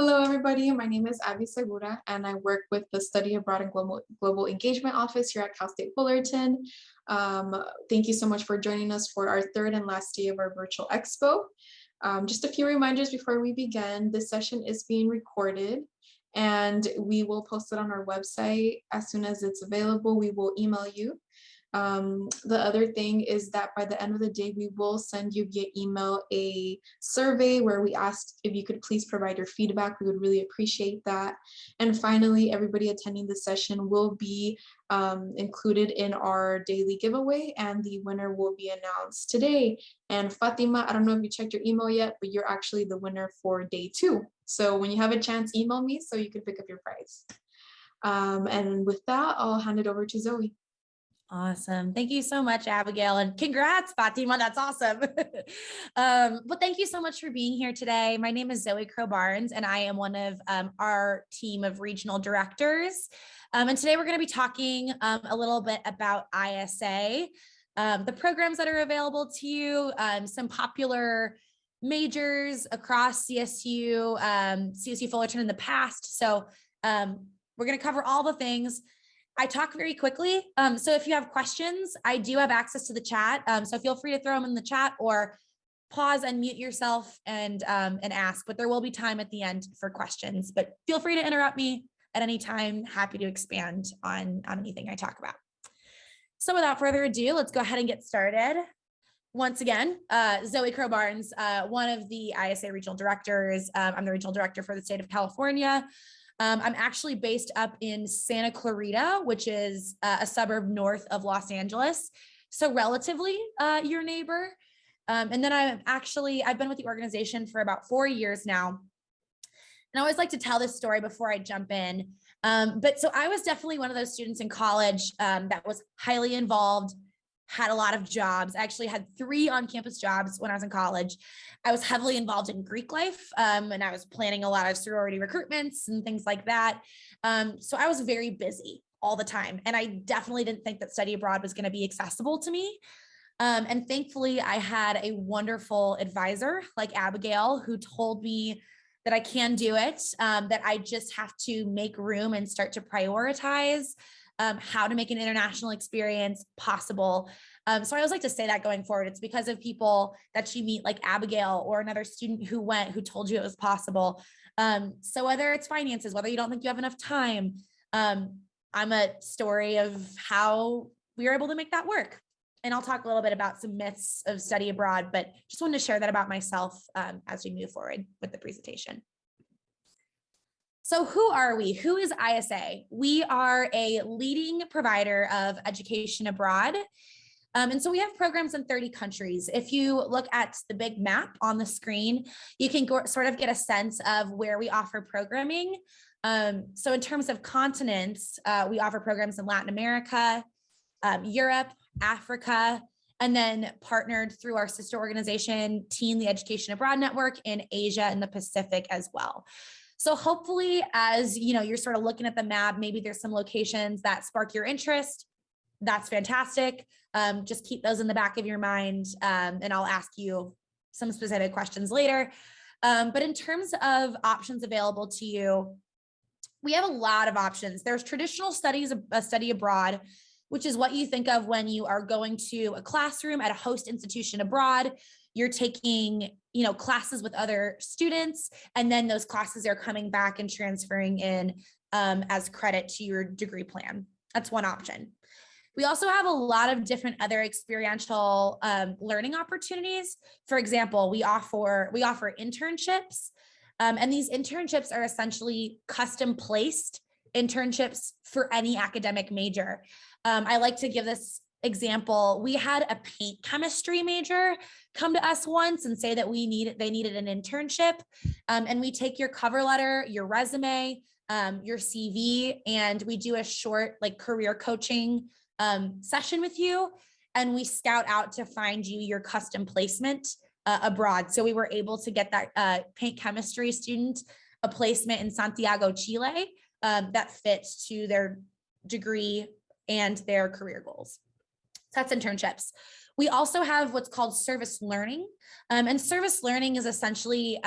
Hello, everybody. My name is Abby Segura, and I work with the Study Abroad and Global Engagement Office here at Cal State Fullerton. Thank you so much for joining us for our third and last day of our virtual expo. Just a few reminders before we begin. This session is being recorded, and we will post it on our website as soon as it's available. We will email you. The other thing is that by the end of the day, we will send you via email a survey where we ask if you could please provide your feedback. We would really appreciate that. And finally, everybody attending the session will be included in our daily giveaway, and the winner will be announced today. And Fatima, I don't know if you checked your email yet, but you're actually the winner for day 2. So when you have a chance, email me so you can pick up your prize. And with that, I'll hand it over to Zoe. Awesome. Thank you so much, Abigail, and congrats, Fatima. That's awesome. But thank you so much for being here today. My name is Zoe Crow-Barnes, and I am one of our team of regional directors. And today we're going to be talking a little bit about ISA, the programs that are available to you, some popular majors across CSU, CSU Fullerton in the past. So we're going to cover all the things. I talk very quickly, so if you have questions, I do have access to the chat, so feel free to throw them in the chat or pause and mute yourself and ask, but there will be time at the end for questions, but feel free to interrupt me at any time. Happy to expand on anything I talk about. So without further ado, let's go ahead and get started. Once again, Zoe Crow-Barnes, one of the ISA regional directors. I'm the regional director for the state of California. I'm actually based up in Santa Clarita, which is a suburb north of Los Angeles. So relatively your neighbor. And then I've been with the organization for about 4 years now. And I always like to tell this story before I jump in. But so I was definitely one of those students in college that was highly involved, had a lot of jobs. I actually had 3 on-campus jobs when I was in college. I was heavily involved in Greek life, and I was planning a lot of sorority recruitments and things like that. So I was very busy all the time, and I definitely didn't think that study abroad was going to be accessible to me. And thankfully, I had a wonderful advisor like Abigail who told me that I can do it, that I just have to make room and start to prioritize how to make an international experience possible. So I always like to say that going forward, it's because of people that you meet like Abigail or another student who told you it was possible. So whether it's finances, whether you don't think you have enough time, I'm a story of how we were able to make that work. And I'll talk a little bit about some myths of study abroad, but just wanted to share that about myself as we move forward with the presentation. So who are we? Who is ISA? We are a leading provider of education abroad. And so we have programs in 30 countries. If you look at the big map on the screen, you can sort of get a sense of where we offer programming. So in terms of continents, we offer programs in Latin America, Europe, Africa, and then partnered through our sister organization, Teen the Education Abroad Network, in Asia and the Pacific as well. So hopefully, as you're sort of looking at the map, maybe there's some locations that spark your interest. That's fantastic. Just keep those in the back of your mind, and I'll ask you some specific questions later. But in terms of options available to you, we have a lot of options. There's traditional study abroad, which is what you think of when you are going to a classroom at a host institution abroad. You're taking, classes with other students, and then those classes are coming back and transferring in as credit to your degree plan. That's one option. We also have a lot of different other experiential learning opportunities. For example, we offer internships, and these internships are essentially custom placed internships for any academic major. I like to give this example. We had a paint chemistry major come to us once and say that they needed an internship. And we take your cover letter, your resume, your CV, and we do a short career coaching session with you. And we scout out to find you your custom placement abroad. So we were able to get that paint chemistry student a placement in Santiago, Chile, that fits to their degree and their career goals. So that's internships. We also have what's called service learning. And service learning is essentially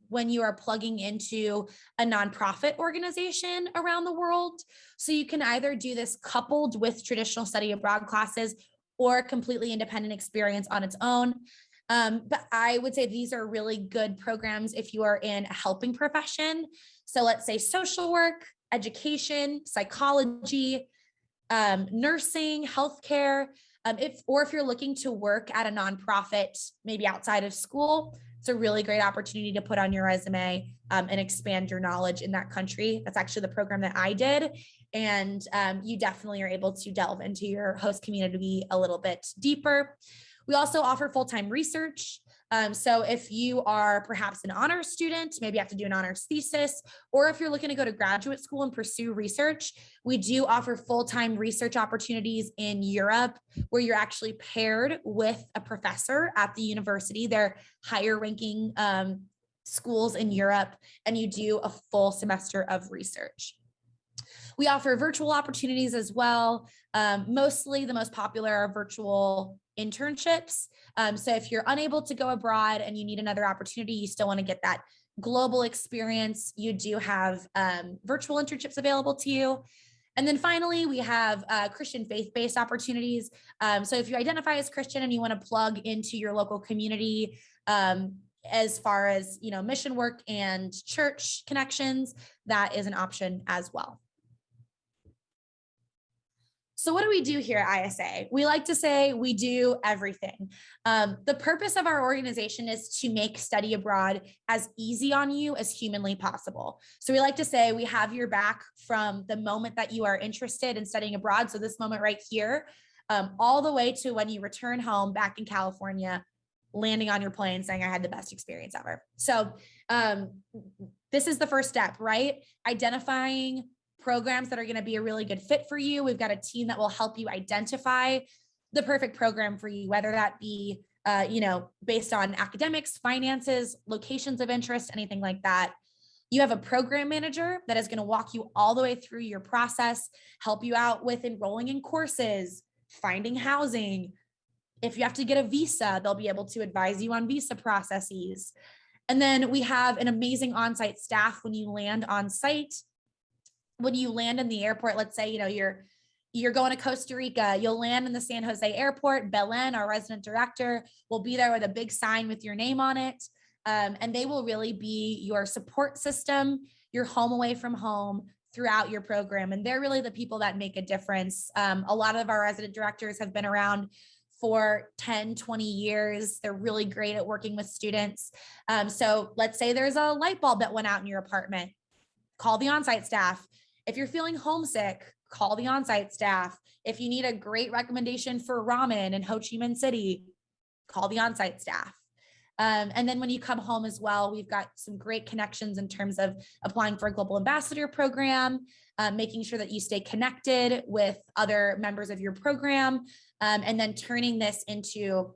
when you are plugging into a nonprofit organization around the world. So you can either do this coupled with traditional study abroad classes or a completely independent experience on its own. But I would say these are really good programs if you are in a helping profession. So let's say social work, education, psychology, nursing, healthcare. If you're looking to work at a nonprofit, maybe outside of school, it's a really great opportunity to put on your resume and expand your knowledge in that country. That's actually the program that I did. And you definitely are able to delve into your host community a little bit deeper. We also offer full-time research. So if you are perhaps an honors student, maybe you have to do an honors thesis, or if you're looking to go to graduate school and pursue research, we do offer full-time research opportunities in Europe where you're actually paired with a professor at the university. They're higher ranking schools in Europe, and you do a full semester of research. We offer virtual opportunities as well. Mostly the most popular are virtual internships. So if you're unable to go abroad and you need another opportunity, you still want to get that global experience, you do have virtual internships available to you. And then finally, we have Christian faith-based opportunities. So if you identify as Christian and you want to plug into your local community, as far as, mission work and church connections, that is an option as well. So what do we do here at ISA? We like to say we do everything. The purpose of our organization is to make study abroad as easy on you as humanly possible. So we like to say we have your back from the moment that you are interested in studying abroad. So this moment right here, all the way to when you return home back in California, landing on your plane saying I had the best experience ever. So this is the first step, right? Identifying programs that are going to be a really good fit for you. We've got a team that will help you identify the perfect program for you, whether that be, based on academics, finances, locations of interest, anything like that. You have a program manager that is going to walk you all the way through your process, help you out with enrolling in courses, finding housing. If you have to get a visa, they'll be able to advise you on visa processes. And then we have an amazing on-site staff when you land on site. When you land in the airport, let's say, you're going to Costa Rica, you'll land in the San Jose airport. Belen, our resident director, will be there with a big sign with your name on it. And they will really be your support system, your home away from home throughout your program. And they're really the people that make a difference. A lot of our resident directors have been around for 10, 20 years. They're really great at working with students. So let's say there's a light bulb that went out in your apartment. Call the on-site staff. If you're feeling homesick, call the on-site staff. If you need a great recommendation for ramen in Ho Chi Minh City, call the on-site staff. And then when you come home as well, we've got some great connections in terms of applying for a global ambassador program, making sure that you stay connected with other members of your program, and then turning this into,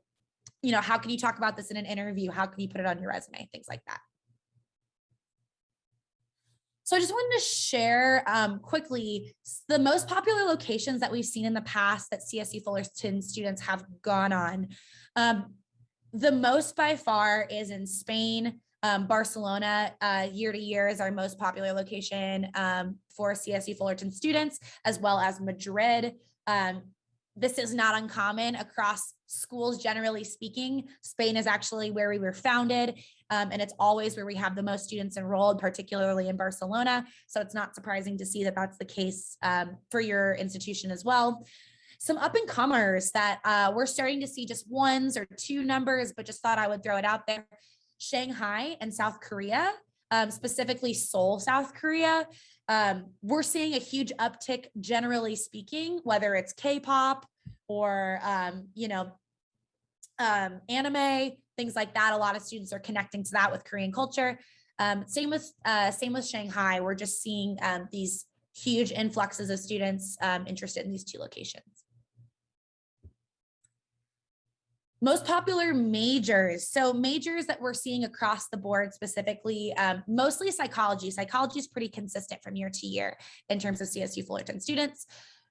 how can you talk about this in an interview? How can you put it on your resume? Things like that. So I just wanted to share quickly the most popular locations that we've seen in the past that CSU Fullerton students have gone on. The most by far is in Spain. Barcelona year to year is our most popular location for CSU Fullerton students, as well as Madrid. This is not uncommon across schools, generally speaking. Spain is actually where we were founded, and it's always where we have the most students enrolled, particularly in Barcelona. So it's not surprising to see that that's the case for your institution as well. Some up and comers that we're starting to see just ones or two numbers, but just thought I would throw it out there. Shanghai and South Korea, specifically Seoul, South Korea. We're seeing a huge uptick, generally speaking, whether it's K-pop or, anime, things like that. A lot of students are connecting to that with Korean culture. Same with Shanghai. We're just seeing these huge influxes of students interested in these two locations. Most popular majors. So majors that we're seeing across the board, specifically, mostly psychology. Psychology is pretty consistent from year to year in terms of CSU Fullerton students.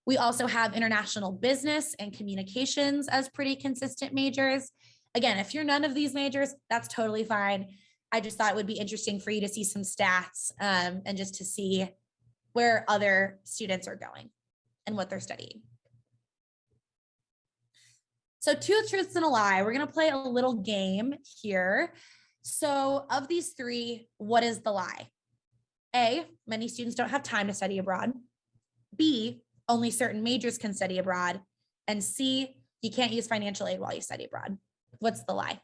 We also have international business and communications as pretty consistent majors. Again, if you're none of these majors, that's totally fine. I just thought it would be interesting for you to see some stats and just to see where other students are going and what they're studying. So 2 truths and a lie. We're going to play a little game here. So of these 3, what is the lie? A, many students don't have time to study abroad. B, only certain majors can study abroad. And C, you can't use financial aid while you study abroad. What's the lie?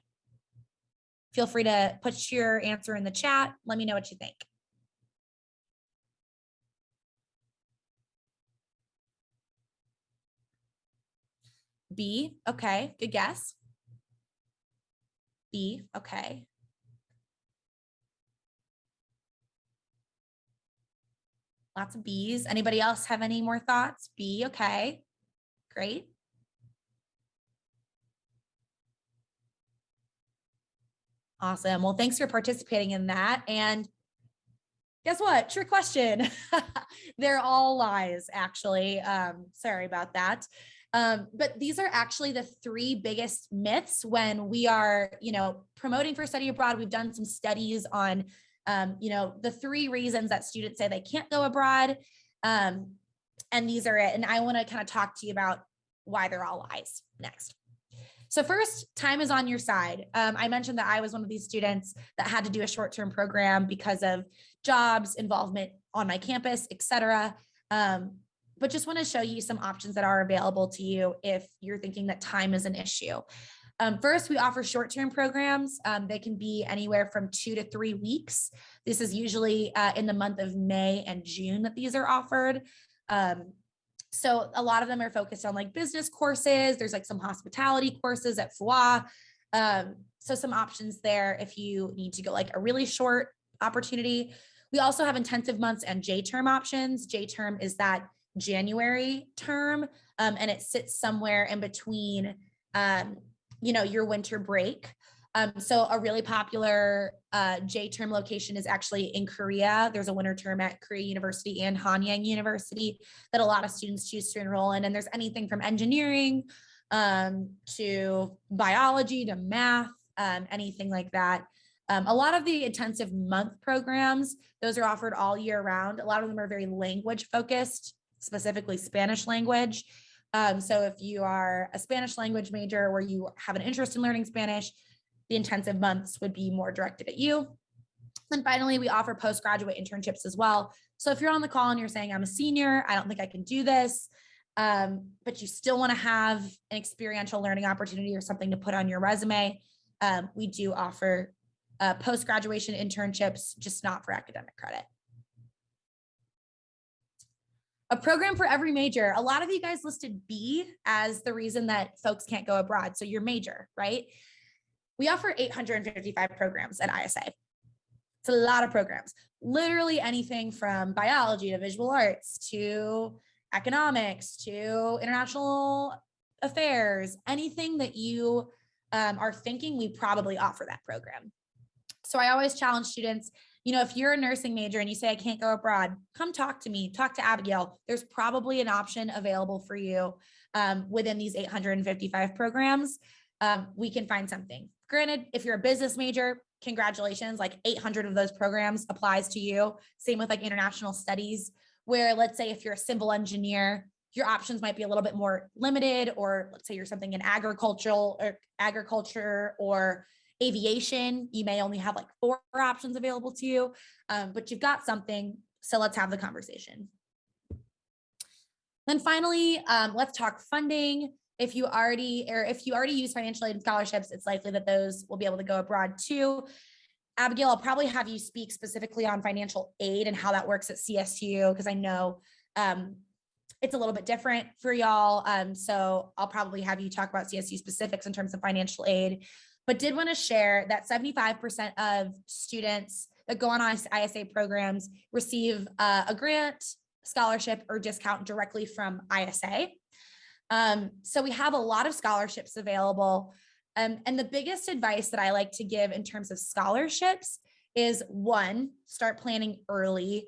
Feel free to put your answer in the chat. Let me know what you think. B, okay, good guess. B, okay. Lots of B's. Anybody else have any more thoughts? B, okay, great. Awesome. Well, thanks for participating in that. And guess what? Trick question. They're all lies, actually. Sorry about that. But these are actually the 3 biggest myths when we are, promoting for study abroad. We've done some studies on, the 3 reasons that students say they can't go abroad. And these are it. And I want to kind of talk to you about why they're all lies next. So first, time is on your side. I mentioned that I was one of these students that had to do a short-term program because of jobs, involvement on my campus, et cetera. But just want to show you some options that are available to you if you're thinking that time is an issue. First, we offer short-term programs. They can be anywhere from 2 to 3 weeks. This is usually in the month of May and June that these are offered. So a lot of them are focused on like business courses. There's like some hospitality courses at FUA. So some options there if you need to go like a really short opportunity. We also have intensive months and J-term options. J-term is that January term, and it sits somewhere in between, your winter break. So a really popular J-term location is actually in Korea. There's a winter term at Korea University and Hanyang University that a lot of students choose to enroll in. And there's anything from engineering to biology to math, anything like that. A lot of the intensive month programs, those are offered all year round. A lot of them are very language focused, specifically Spanish language. So if you are a Spanish language major where you have an interest in learning Spanish, the intensive months would be more directed at you. And finally, we offer postgraduate internships as well. So if you're on the call and you're saying, I'm a senior, I don't think I can do this, but you still want to have an experiential learning opportunity or something to put on your resume, we do offer post-graduation internships, just not for academic credit. A program for every major. A lot of you guys listed B as the reason that folks can't go abroad. So your major, right? We offer 855 programs at ISA. It's a lot of programs, literally anything from biology to visual arts to economics to international affairs, anything that you are thinking, we probably offer that program. So I always challenge students, if you're a nursing major and you say, I can't go abroad, come talk to me, talk to Abigail. There's probably an option available for you within these 855 programs. We can find something. Granted, if you're a business major, congratulations, like 800 of those programs applies to you. Same with like international studies, where let's say if you're a civil engineer, your options might be a little bit more limited, or let's say you're something in agriculture or aviation, you may only have like 4 options available to you, but you've got something. So let's have the conversation. Then finally, let's talk funding. If you already use financial aid and scholarships, it's likely that those will be able to go abroad too. Abigail, I'll probably have you speak specifically on financial aid and how that works at CSU, because I know it's a little bit different for y'all. So I'll probably have you talk about CSU specifics in terms of financial aid, but did want to share that 75% of students that go on ISA programs receive a grant, scholarship, or discount directly from ISA. So we have a lot of scholarships available. And the biggest advice that I like to give in terms of scholarships is 1, start planning early.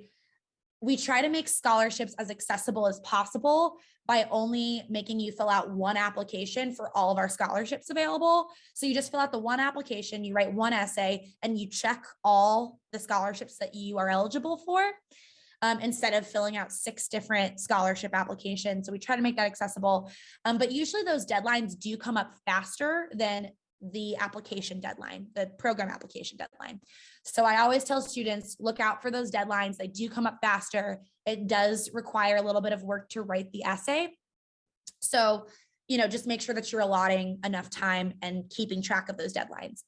we try to make scholarships as accessible as possible by only making you fill out one application for all of our scholarships available. So you just fill out the one application, you write one essay, and you check all the scholarships that you are eligible for, instead of filling out 6 different scholarship applications. So we try to make that accessible. But usually those deadlines do come up faster than the application deadline, the program application deadline. So I always tell students, look out for those deadlines. They do come up faster. It does require a little bit of work to write the essay. So, just make sure that you're allotting enough time and keeping track of those deadlines.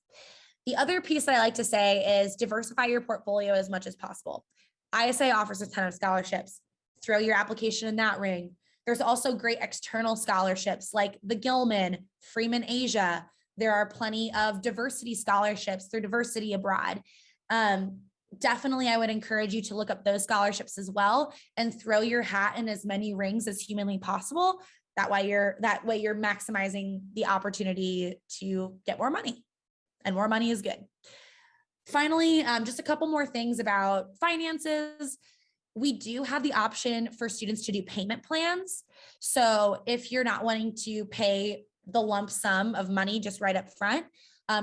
The other piece that I like to say is diversify your portfolio as much as possible. ISA offers a ton of scholarships. Throw your application in that ring. There's also great external scholarships like the Gilman, Freeman Asia. There are plenty of diversity scholarships through Diversity Abroad. Definitely, I would encourage you to look up those scholarships as well and throw your hat in as many rings as humanly possible. That way you're maximizing the opportunity to get more money, and more money is good. Finally, just a couple more things about finances. We do have the option for students to do payment plans. So if you're not wanting to pay the lump sum of money just right up front,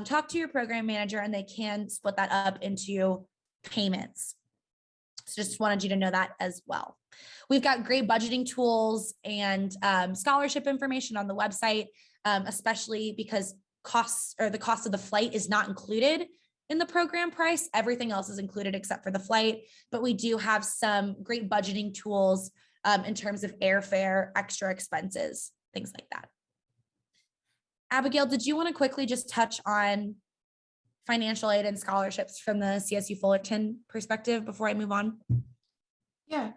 talk to your program manager and they can split that up into payments. So just wanted you to know that as well. We've got great budgeting tools and scholarship information on the website, especially because the cost of the flight is not included in the program price. Everything else is included except for the flight, but we do have some great budgeting tools in terms of airfare, extra expenses, things like that. Abigail, did you want to quickly just touch on financial aid and scholarships from the CSU Fullerton perspective before I move on? Yeah,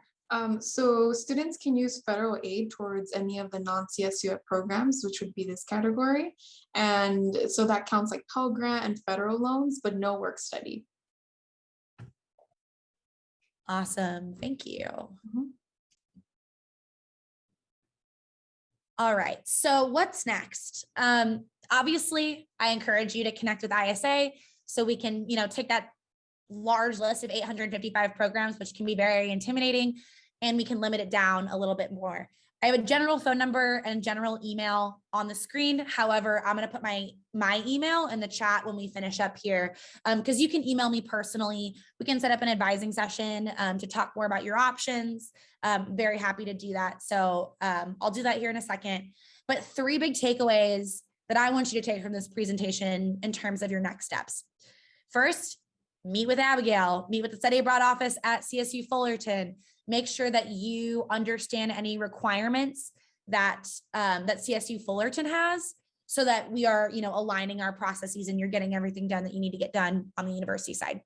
so students can use federal aid towards any of the non-CSUF programs, which would be this category. And so that counts like Pell Grant and federal loans, but no work study. Awesome, thank you. Mm-hmm. All right, so what's next? Obviously, I encourage you to connect with ISA so we can, take that large list of 855 programs, which can be very intimidating, and we can limit it down a little bit more. I have a general phone number and general email on the screen. However, I'm going to put my email in the chat when we finish up here, because you can email me personally. We can set up an advising session to talk more about your options. Very happy to do that. So I'll do that here in a second. But 3 big takeaways that I want you to take from this presentation in terms of your next steps. First, meet with Abigail, meet with the study abroad office at CSU Fullerton. Make sure that you understand any requirements that that CSU Fullerton has, so that we are, aligning our processes and you're getting everything done that you need to get done on the university side.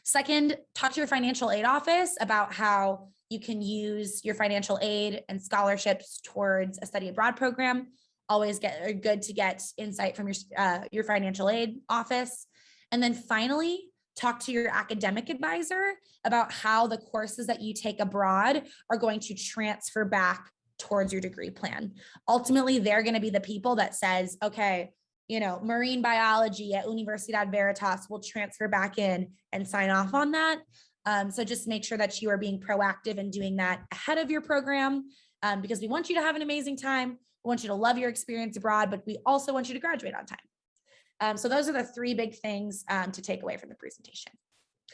Second, talk to your financial aid office about how you can use your financial aid and scholarships towards a study abroad program. Always good to get insight from your financial aid office. And then finally, talk to your academic advisor about how the courses that you take abroad are going to transfer back towards your degree plan. Ultimately, they're going to be the people that says, okay, marine biology at Universidad Veritas will transfer back in and sign off on that. So just make sure that you are being proactive and doing that ahead of your program, because we want you to have an amazing time. We want you to love your experience abroad, but we also want you to graduate on time. So those are the 3 big things to take away from the presentation.